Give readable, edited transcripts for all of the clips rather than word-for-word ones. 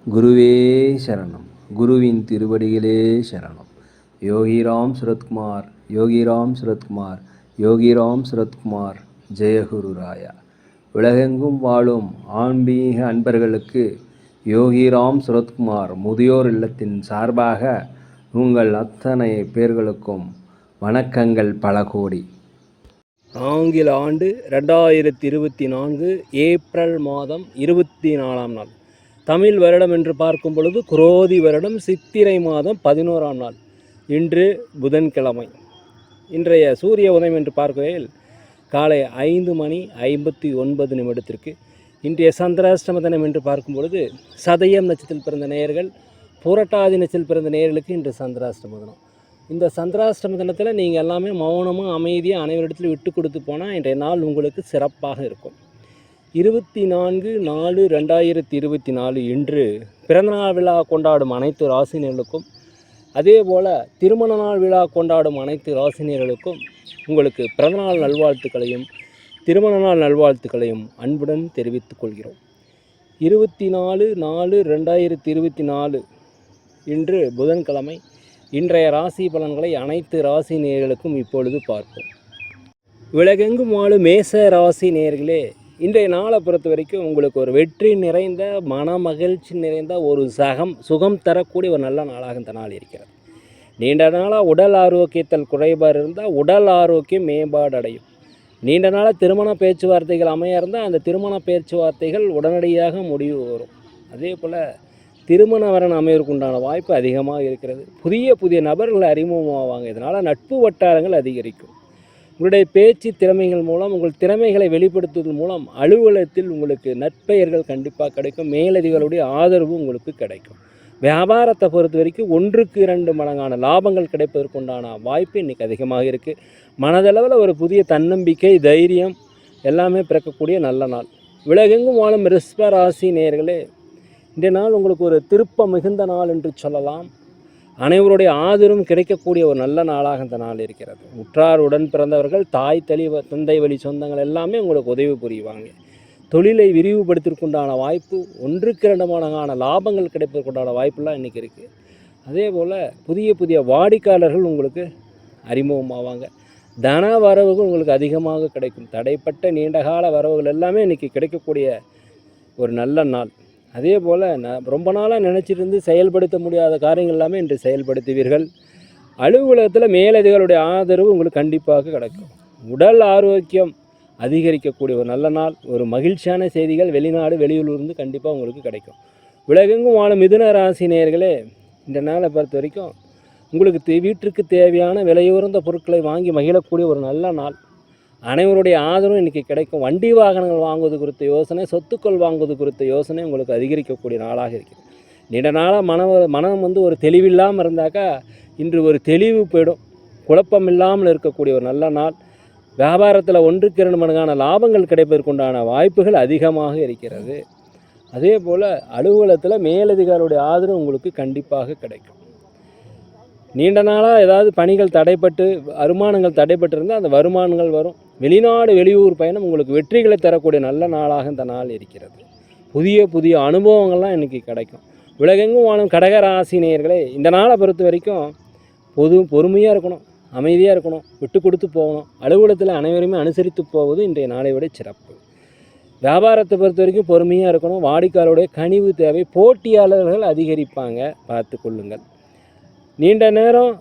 குருவே சரணம். குருவின் திருவடிகளே சரணம். யோகிராம் சுரத்குமார், யோகிராம் சுரத்குமார், யோகிராம் சுரத்குமார். ஜெயகுரு ராயா. உலகெங்கும் வாழும் ஆன்மீக அன்பர்களுக்கு யோகிராம் சுரத்குமார் முதியோர் இல்லத்தின் சார்பாக உங்கள் அத்தனை பேர்களுக்கும் வணக்கங்கள் பல கோடி. ஆங்கில ஆண்டு 2024 ஏப்ரல் மாதம் 24ஆம் நாள். தமிழ் வருடம் என்று பார்க்கும் பொழுது குரோதி வருடம் சித்திரை மாதம் 11ஆம் நாள். இன்று புதன்கிழமை. இன்றைய சூரிய உதயம் என்று பார்க்கையில் காலை 5:59 இன்றைய சந்திராஷ்டம தினம் என்று பார்க்கும் பொழுது சதயம் நட்சத்திரத்தில் பிறந்த நேயர்கள், புரட்டாதி நட்சத்திரத்தில் பிறந்த நேயர்களுக்கு இன்று சந்திராஷ்டம தினம். இந்த சந்திராஷ்டம தினத்தில் நீங்கள் எல்லாமே மௌனமாக அமைதியாக அனைவரிடத்தில் விட்டு கொடுத்து போனால் இன்றைய நாள் உங்களுக்கு சிறப்பாக இருக்கும். 24/4/2024 இன்று பிறந்தநாள் விழா கொண்டாடும் அனைத்து ராசினியர்களுக்கும், அதே போல் திருமண நாள் விழா கொண்டாடும் அனைத்து ராசினியர்களுக்கும் உங்களுக்கு பிறந்தநாள் நல்வாழ்த்துக்களையும் திருமண நாள் நல்வாழ்த்துக்களையும் அன்புடன் தெரிவித்துக் கொள்கிறோம். 24/4/2024 இன்று புதன்கிழமை. இன்றைய ராசி பலன்களை அனைத்து ராசி நேயர்களுக்கும் இப்பொழுது பார்ப்போம். உலகெங்கும் வாழும் மேச ராசி நேயர்களே, இன்றைய நாளை பொறுத்த வரைக்கும் உங்களுக்கு ஒரு வெற்றி நிறைந்த, மன மகிழ்ச்சி நிறைந்த, ஒரு சுகம் தரக்கூடிய ஒரு நல்ல நாளாக இந்த நாள் இருக்கிறது. நீண்ட நாளாக உடல் ஆரோக்கியத்தில் குறைபாடு இருந்தால் உடல் ஆரோக்கியம் மேம்பாடு அடையும். நீண்ட நாளாக திருமண பேச்சுவார்த்தைகள் அமைய இருந்தால் அந்த திருமண பேச்சுவார்த்தைகள் உடனடியாக முடிவு வரும். அதே போல் திருமண வரன் அமைவதற்கு உண்டான வாய்ப்பு அதிகமாக இருக்கிறது. புதிய நபர்கள் அறிமுகமாவாங்க. இதனால் நட்பு வட்டாரங்கள் அதிகரிக்கும். உங்களுடைய பேச்சு திறமைகள் மூலம், உங்கள் திறமைகளை வெளிப்படுத்துவதன் மூலம் அலுவலகத்தில் உங்களுக்கு நற்பெயர்கள் கண்டிப்பாக கிடைக்கும். மேலதிகளுடைய ஆதரவு உங்களுக்கு கிடைக்கும். வியாபாரத்தை பொறுத்த வரைக்கும் 1-2 மடங்கான லாபங்கள் கிடைப்பதற்குண்டான வாய்ப்பு இன்றைக்கி அதிகமாக இருக்குது. மனதளவில் ஒரு புதிய தன்னம்பிக்கை, தைரியம் எல்லாமே பிறக்கக்கூடிய நல்ல நாள். உலகெங்கும் வாழும் ரிஷப ராசி நேயர்களே, இந்த நாள் உங்களுக்கு ஒரு திருப்ப மிகுந்த நாள் என்று சொல்லலாம். அனைவருடைய ஆதரவும் கிடைக்கக்கூடிய ஒரு நல்ல நாளாக இந்த நாள் இருக்கிறது. உற்றார் உடன் பிறந்தவர்கள், தாய் தந்தை வழி சொந்தங்கள் எல்லாமே உங்களுக்கு உதவி புரிவாங்க. தொழிலை விரிவுபடுத்திற்குண்டான வாய்ப்பு, 1-2 மடங்கான லாபங்கள் கிடைப்பதற்குண்டான வாய்ப்பெல்லாம் இன்றைக்கி இருக்குது. அதே போல் புதிய வாடிக்கையாளர்கள் உங்களுக்கு அறிமுகமாவாங்க. தன வரவுகள் உங்களுக்கு அதிகமாக கிடைக்கும். தடைப்பட்ட நீண்டகால வரவுகள் எல்லாமே இன்றைக்கி கிடைக்கக்கூடிய ஒரு நல்ல நாள். அதே போல் ரொம்ப நாளாக நினச்சிட்டு செயல்படுத்த முடியாத காரியங்கள் எல்லாமே இன்று செயல்படுத்துவீர்கள். அலுவலகத்தில் மேலதிகளுடைய ஆதரவு உங்களுக்கு கண்டிப்பாக கிடைக்கும். உடல் ஆரோக்கியம் அதிகரிக்கக்கூடிய ஒரு நல்ல நாள். ஒரு மகிழ்ச்சியான செய்திகள் வெளிநாடு வெளியூர்லேருந்து கண்டிப்பாக உங்களுக்கு கிடைக்கும். உலகெங்கும் வாழும் மிதுன ராசி நேயர்களே, இந்த நாளை பொறுத்த வரைக்கும் உங்களுக்கு வீட்டிற்கு தேவையான விலையுயர்ந்த பொருட்களை வாங்கி மகிழக்கூடிய ஒரு நல்ல நாள். அனைவருடைய ஆதரவும் இன்றைக்கி கிடைக்கும். வண்டி வாகனங்கள் வாங்குவது குறித்த யோசனை, சொத்துக்கள் வாங்குவது குறித்த யோசனை உங்களுக்கு அதிகரிக்கக்கூடிய நாளாக இருக்குது. நீண்ட நாளாக மனம் ஒரு தெளிவில்லாமல் இருந்தாக்கா இன்று ஒரு தெளிவு போயிடும். குழப்பம் இல்லாமல் இருக்கக்கூடிய ஒரு நல்ல நாள். வியாபாரத்தில் 1-2 மடங்கான லாபங்கள் கிடைப்பதற்குண்டான வாய்ப்புகள் அதிகமாக இருக்கிறது. அதே போல் அலுவலகத்தில் மேலதிகாரியுடைய ஆதரவு உங்களுக்கு கண்டிப்பாக கிடைக்கும். நீண்ட நாளாக ஏதாவது பணிகள் தடைப்பட்டு, வருமானங்கள் தடைப்பட்டிருந்தால் அந்த வருமானங்கள் வரும். வெளிநாடு வெளியூர் பயணம் உங்களுக்கு வெற்றிகளை தரக்கூடிய நல்ல நாளாக இந்த நாள் இருக்கிறது. புதிய அனுபவங்கள்லாம் இன்றைக்கி கிடைக்கும். உலகெங்கும் வாழும் கடகராசி நேயர்களே, இந்த நாளை பொறுத்த வரைக்கும் பொறுமையாக இருக்கணும், அமைதியாக இருக்கணும், விட்டு கொடுத்து போகணும். அலுவலகத்தில் அனைவருமே அனுசரித்து போவது இன்றைய நாளை விட சிறப்பு. வியாபாரத்தை பொறுத்த வரைக்கும் பொறுமையாக இருக்கணும். வாடிக்கையாளருடைய கனிவு தேவை. போட்டியாளர்கள் அதிகரிப்பாங்க, பார்த்து கொள்ளுங்கள். நீண்ட நேரம்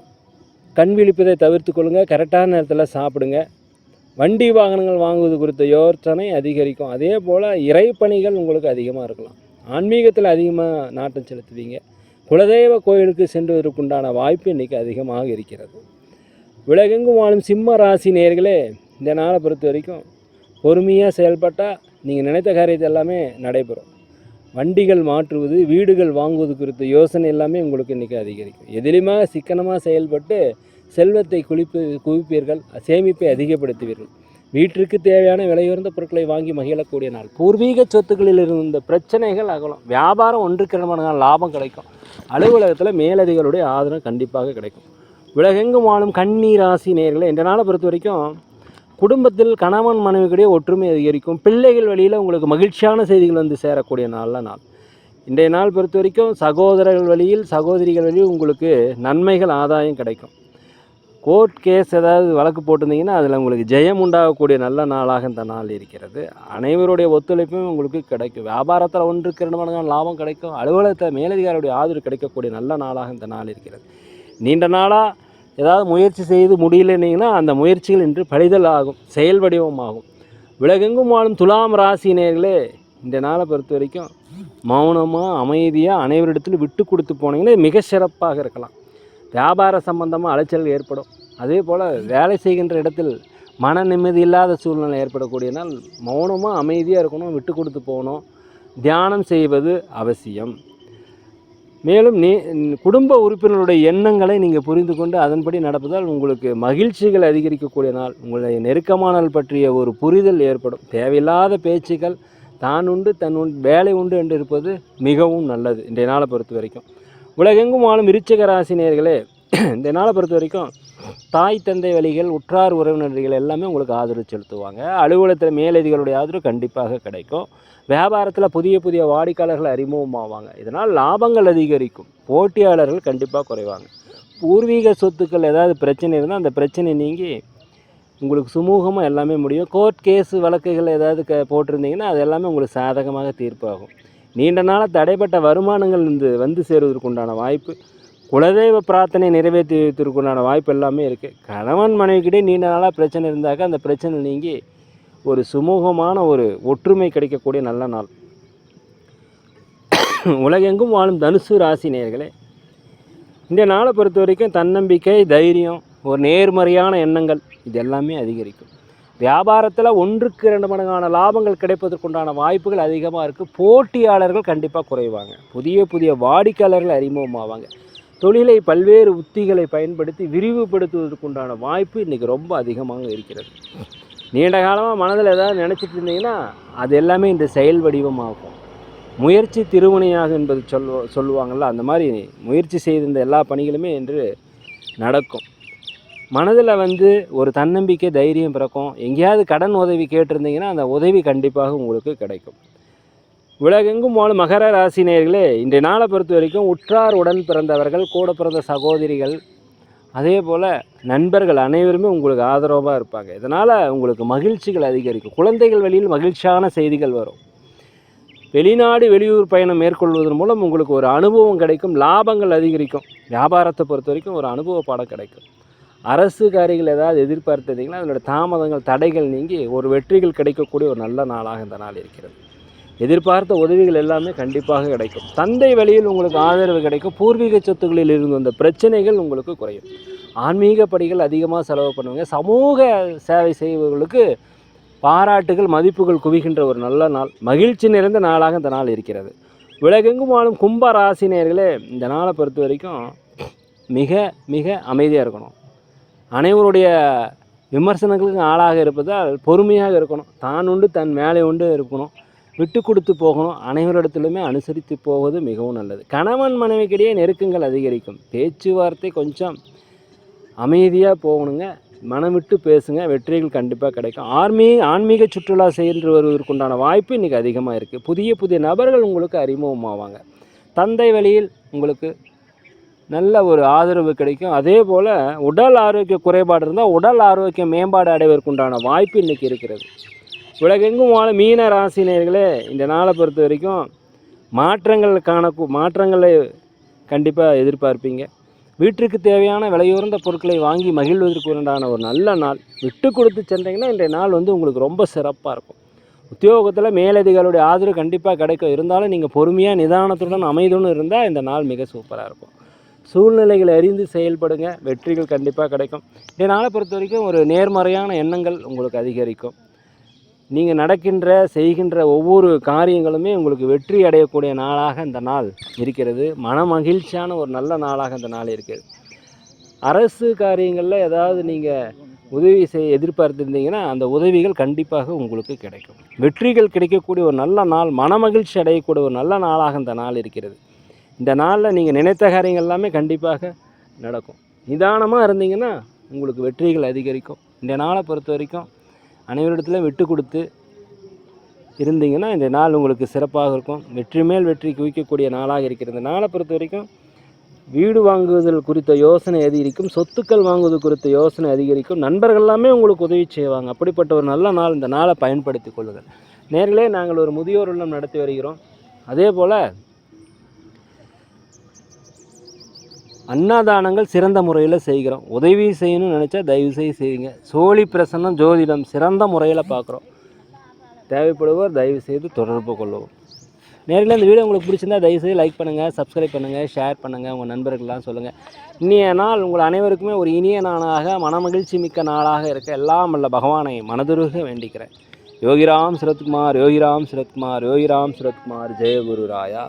கண் விழிப்பதை தவிர்த்து கொள்ளுங்கள். கரெக்டான நேரத்தில் சாப்பிடுங்க. வண்டி வாகனங்கள் வாங்குவது குறித்த யோசனை அதிகரிக்கும். அதே போல் இறைப்பணிகள் உங்களுக்கு அதிகமாக இருக்கலாம். ஆன்மீகத்தில் அதிகமாக நாட்டம் செலுத்துவீங்க. குலதெய்வ கோயிலுக்கு சென்றுவதற்குண்டான வாய்ப்பு இன்றைக்கி அதிகமாக இருக்கிறது. உலகெங்கும் வாழும் சிம்ம ராசி நேயர்களே, இந்த நாளை பொறுத்த வரைக்கும் பொறுமையாக செயல்பட்டால் நீங்கள் நினைத்த காரியத்தை எல்லாமே நடைபெறும். வண்டிகள் மாற்றுவது, வீடுகள் வாங்குவது குறித்த யோசனை எல்லாமே உங்களுக்கு இன்றைக்கி அதிகரிக்கும். எதிலுமே சிக்கனமாக செயல்பட்டு செல்வத்தை குவிப்பீர்கள், சேமிப்பை அதிகப்படுத்துவீர்கள். வீட்டிற்கு தேவையான விலையுயர்ந்த பொருட்களை வாங்கி மகிழக்கூடிய நாள். பூர்வீக சொத்துக்களில் இருந்த பிரச்சனைகள் அகலும். வியாபாரம் 1-2 மடங்கான லாபம் கிடைக்கும். அலுவலகத்தில் மேலதிகளுடைய ஆதரவு கண்டிப்பாக கிடைக்கும். உலகெங்கும் வாழும் கன்னி ராசி நேயர்களே, இந்த நாளை பொறுத்த வரைக்கும் குடும்பத்தில் கணவன் மனைவிக்கிடையே ஒற்றுமை அதிகரிக்கும். பிள்ளைகள் வழியில் உங்களுக்கு மகிழ்ச்சியான செய்திகள் வந்து சேரக்கூடிய நல்ல நாள். இன்றைய நாள் பொறுத்த வரைக்கும் சகோதரர்கள் வழியில் சகோதரிகள் வழியில் உங்களுக்கு நன்மைகள் ஆதாயம் கிடைக்கும். கோர்ட் கேஸ் ஏதாவது வழக்கு போட்டிருந்தீங்கன்னா அதில் உங்களுக்கு ஜெயம் உண்டாகக்கூடிய நல்ல நாளாக இந்த நாள் இருக்கிறது. அனைவருடைய ஒத்துழைப்பும் உங்களுக்கு கிடைக்கும். வியாபாரத்தில் 1க்கு 2 மடங்கான லாபம் கிடைக்கும். அலுவலகத்தில் மேலதிகாரியுடைய ஆதரவு கிடைக்கக்கூடிய நல்ல நாளாக இந்த நாள் இருக்கிறது. நீண்ட நாளாக ஏதாவது முயற்சி செய்து முடியலைன்னீங்கன்னா அந்த முயற்சிகள் இன்று பழிதல் ஆகும், செயல் வடிவமாகும். உலகெங்கும் வாழும் துலாம் ராசி நேயர்களே, இந்த நாளை பொறுத்த வரைக்கும் மௌனமாக அமைதியாக அனைவரிடத்திலும் விட்டு கொடுத்து போனீங்கன்னா மிக சிறப்பாக இருக்கலாம். வியாபார சம்பந்தமாக அலைச்சல் ஏற்படும். அதே போல் வேலை செய்கின்ற இடத்தில் மன நிம்மதி இல்லாத சூழ்நிலை ஏற்படக்கூடிய நாள் மௌனமாக அமைதியாக இருக்கணும், விட்டு கொடுத்து போகணும். தியானம் செய்வது அவசியம். மேலும் குடும்ப உறுப்பினருடைய எண்ணங்களை நீங்கள் புரிந்து கொண்டு அதன்படி நடப்பதால் உங்களுக்கு மகிழ்ச்சிகள் அதிகரிக்கக்கூடிய நாள். உங்களுடைய நெருக்கமானல் பற்றிய ஒரு புரிதல் ஏற்படும். தேவையில்லாத பேச்சுக்கள் தான் உண்டு தன் வேலை உண்டு என்று இருப்பது மிகவும் நல்லது இன்றைய நாளை பொறுத்த வரைக்கும். உலகெங்கும் வாழும் விருச்சிக ராசி நேயர்களே, இந்த நாளை பொறுத்த வரைக்கும் தாய் தந்தை வழிகள் உற்றார் உறவினர்கள் எல்லாமே உங்களுக்கு ஆதரவு செலுத்துவாங்க. அலுவலகத்தில் மேலதிகளுடைய ஆதரவு கண்டிப்பாக கிடைக்கும். வியாபாரத்தில் புதிய புதிய வாடிக்கையாளர்கள் அறிமுகமாவாங்க. இதனால் லாபங்கள் அதிகரிக்கும். போட்டியாளர்கள் கண்டிப்பாக குறைவாங்க. பூர்வீக சொத்துக்கள் ஏதாவது பிரச்சனை இருந்தால் அந்த பிரச்சனை நீங்கி உங்களுக்கு சுமூகமாக எல்லாமே முடியும். கோர்ட் கேஸு வழக்குகள் ஏதாவது போட்டிருந்தீங்கன்னா அது எல்லாமே உங்களுக்கு சாதகமாக தீர்ப்பாகும். நீண்ட நாளாக தடைப்பட்ட வருமானங்கள் வந்து சேருவதற்குண்டான வாய்ப்பு, குலதெய்வ பிரார்த்தனை நிறைவேற்றுவதற்குண்டான வாய்ப்பு எல்லாமே இருக்குது. கணவன் மனைவிக்கிட்டே நீண்ட நாளாக பிரச்சனை இருந்தாக்க அந்த பிரச்சனை நீங்கி ஒரு சுமூகமான ஒரு ஒற்றுமை கிடைக்கக்கூடிய நல்ல நாள். உலகெங்கும் வாழும் தனுசு ராசி நேயர்களே, இந்த நாளை பொறுத்த வரைக்கும் தன்னம்பிக்கை, தைரியம், ஒரு நேர்மறையான எண்ணங்கள் இது எல்லாமே அதிகரிக்கும். வியாபாரத்தில் 1க்கு 2 மடங்கான லாபங்கள் கிடைப்பதற்குண்டான வாய்ப்புகள் அதிகமாக இருக்குது. போட்டியாளர்கள் கண்டிப்பாக குறைவாங்க. புதிய புதிய வாடிக்கையாளர்கள் அறிமுகமாவாங்க. தொழிலை பல்வேறு உத்திகளை பயன்படுத்தி விரிவுபடுத்துவதற்குண்டான வாய்ப்பு இன்றைக்கி ரொம்ப அதிகமாக இருக்கிறது. நீண்ட காலமாக மனதில் ஏதாவது நினச்சிட்டு இருந்தீங்கன்னா அது எல்லாமே இந்த செயல் வடிவமாகும். முயற்சி திருவினையாக என்பது சொல்லுவாங்கள்ல, அந்த மாதிரி முயற்சி செய்திருந்த எல்லா பணிகளுமே இன்று நடக்கும். மனதில் ஒரு தன்னம்பிக்கை, தைரியம் பிறக்கும். எங்கேயாவது கடன் உதவி கேட்டிருந்தீங்கன்னா அந்த உதவி கண்டிப்பாக உங்களுக்கு கிடைக்கும். உலகெங்கும் வாழும் மகர ராசி நேயர்களே, இன்றைய நாளை பொறுத்த வரைக்கும் உற்றார் உடன் பிறந்தவர்கள், கூட பிறந்த சகோதரிகள், அதே போல் நண்பர்கள் அனைவருமே உங்களுக்கு ஆதரவாக இருப்பாங்க. இதனால் உங்களுக்கு மகிழ்ச்சிகள் அதிகரிக்கும். குழந்தைகள் வழியில் மகிழ்ச்சியான செய்திகள் வரும். வெளிநாடு வெளியூர் பயணம் மேற்கொள்வதன் மூலம் உங்களுக்கு ஒரு அனுபவம் கிடைக்கும். லாபங்கள் அதிகரிக்கும். வியாபாரத்தை பொறுத்த வரைக்கும் ஒரு அனுபவ பாடம் கிடைக்கும். அரசு காரியங்கள் ஏதாவது எதிர்பார்த்தீங்கன்னா அதனோட தாமதங்கள், தடைகள் நீங்கி ஒரு வெற்றிகள் கிடைக்கக்கூடிய ஒரு நல்ல நாளாக இந்த நாள் இருக்கிறது. எதிர்பார்த்த உதவிகள் எல்லாமே கண்டிப்பாக கிடைக்கும். தந்தை வழியில் உங்களுக்கு ஆதரவு கிடைக்கும். பூர்வீக சொத்துக்களில் இருந்து வந்த பிரச்சனைகள் உங்களுக்கு குறையும். ஆன்மீக படிகள் அதிகமாக செலவு பண்ணுவீங்க. சமூக சேவை செய்பவர்களுக்கு பாராட்டுகள், மதிப்புகள் குவிகின்ற ஒரு நல்ல நாள். மகிழ்ச்சி நிறைந்த நாளாக இந்த நாள் இருக்கிறது. உலகெங்கும் வாழும் கும்ப ராசி நேயர்களே, இந்த நாளை பொறுத்த வரைக்கும் மிக மிக அமைதியாக இருக்கணும். அனைவருடைய விமர்சனங்களுக்கு ஆளாக இருப்பதால் பொறுமையாக இருக்கணும். தான் உண்டு தன் மேலே உண்டு இருக்கணும். விட்டு கொடுத்து போகணும். அனைவரிடத்திலுமே அனுசரித்து போவது மிகவும் நல்லது. கணவன் மனைவிக்கிடையே நெருக்கங்கள் அதிகரிக்கும். பேச்சுவார்த்தை கொஞ்சம் அமைதியாக போகணுங்க. மனம் விட்டு பேசுங்க. வெற்றிகள் கண்டிப்பாக கிடைக்கும். ஆன்மீக சுற்றுலா சென்று வருவதற்குண்டான வாய்ப்பு இன்றைக்கி அதிகமாக இருக்குது. புதிய புதிய நபர்கள் உங்களுக்கு அறிமுகமாவாங்க. தந்தை வழியில் உங்களுக்கு நல்ல ஒரு ஆதரவு கிடைக்கும். அதே போல் உடல் ஆரோக்கிய குறைபாடு இருந்தால் உடல் ஆரோக்கிய மேம்பாடு அடைவதற்குண்டான வாய்ப்பு இன்றைக்கி இருக்கிறது. உலகெங்கும் வாழ மீன ராசி நேயர்களே, இந்த நாளை பொறுத்த வரைக்கும் மாற்றங்களை கண்டிப்பாக எதிர்பார்ப்பீங்க. வீட்டிற்கு தேவையான விலையுறந்த பொருட்களை வாங்கி மகிழ்வதற்கு உண்டான ஒரு நல்ல நாள். விட்டு கொடுத்து சென்றீங்கன்னா இன்றைய நாள் உங்களுக்கு ரொம்ப சிறப்பாக இருக்கும். உத்தியோகத்தில் மேலதிகாரிகளுடைய ஆதரவு கண்டிப்பாக கிடைக்கும். இருந்தாலும் நீங்கள் பொறுமையாக நிதானத்துடன் அமைதியுடன் இருந்தால் இந்த நாள் மிக சூப்பராக இருக்கும். சூழ்நிலைகளை அறிந்து செயல்படுங்க. வெற்றிகள் கண்டிப்பாக கிடைக்கும். இந்த நாளை பொறுத்த வரைக்கும் ஒரு நேர்மறையான எண்ணங்கள் உங்களுக்கு அதிகரிக்கும். நீங்கள் செய்கின்ற ஒவ்வொரு காரியங்களுமே உங்களுக்கு வெற்றி அடையக்கூடிய நாளாக இந்த நாள் இருக்கிறது. மன மகிழ்ச்சியான ஒரு நல்ல நாளாக இந்த நாள் இருக்குது. அரசு காரியங்களில் ஏதாவது நீங்கள் உதவி எதிர்பார்த்துருந்தீங்கன்னா அந்த உதவிகள் கண்டிப்பாக உங்களுக்கு கிடைக்கும். வெற்றிகள் கிடைக்கக்கூடிய ஒரு நல்ல நாள், மன மகிழ்ச்சி அடையக்கூடிய ஒரு நல்ல நாளாக இந்த நாள் இருக்கிறது. இந்த நாளில் நீங்கள் நினைத்த காரியங்கள் எல்லாமே கண்டிப்பாக நடக்கும். நிதானமாக இருந்தீங்கன்னா உங்களுக்கு வெற்றிகள் அதிகரிக்கும். இந்த நாளை பொறுத்த வரைக்கும் அனைவரிடத்துலையும் விட்டு கொடுத்து இருந்தீங்கன்னா இந்த நாள் உங்களுக்கு சிறப்பாக இருக்கும். வெற்றி மேல் வெற்றி குவிக்கக்கூடிய நாளாக இருக்கிறது. இந்த நாளை பொறுத்த வரைக்கும் வீடு வாங்குவதில் குறித்த யோசனை அதிகரிக்கும், சொத்துக்கள் வாங்குவது குறித்த யோசனை அதிகரிக்கும், நண்பர்கள் எல்லாமே உங்களுக்கு உதவி செய்வாங்க. அப்படிப்பட்ட ஒரு நல்ல நாள். இந்த நாளை பயன்படுத்தி கொள்ளுங்கள். நேரிலே நாங்கள் ஒரு முதியோர் இல்லம் நடத்தி வருகிறோம். அதே போல் அன்னதானங்கள் சிறந்த முறையில் செய்கிறோம். உதவி செய்யணும்னு நினச்சா தயவுசெய்து செய்யுங்க. சோழி பிரசன்னம் ஜோதிடம் சிறந்த முறையில் பார்க்குறோம். தேவைப்படுவோர் தயவுசெய்து தொடர்பு கொள்ளவும். நேரில் இந்த வீடியோ உங்களுக்கு பிடிச்சிருந்தா தயவுசெய்து லைக் பண்ணுங்கள், சப்ஸ்கிரைப் பண்ணுங்கள், ஷேர் பண்ணுங்கள், உங்கள் நண்பர்கள்லாம் சொல்லுங்கள். இனிய நாள் உங்கள் அனைவருக்குமே ஒரு இனிய நாளாக, மனமகிழ்ச்சி மிக்க நாளாக இருக்க எல்லாம் வல்ல பகவானை மனதுருக வேண்டிக்கிறேன். யோகிராம் சுரத்குமார், யோகிராம் சுரத்குமார், யோகிராம் சுரத்குமார், ஜெயகுரு ராயா.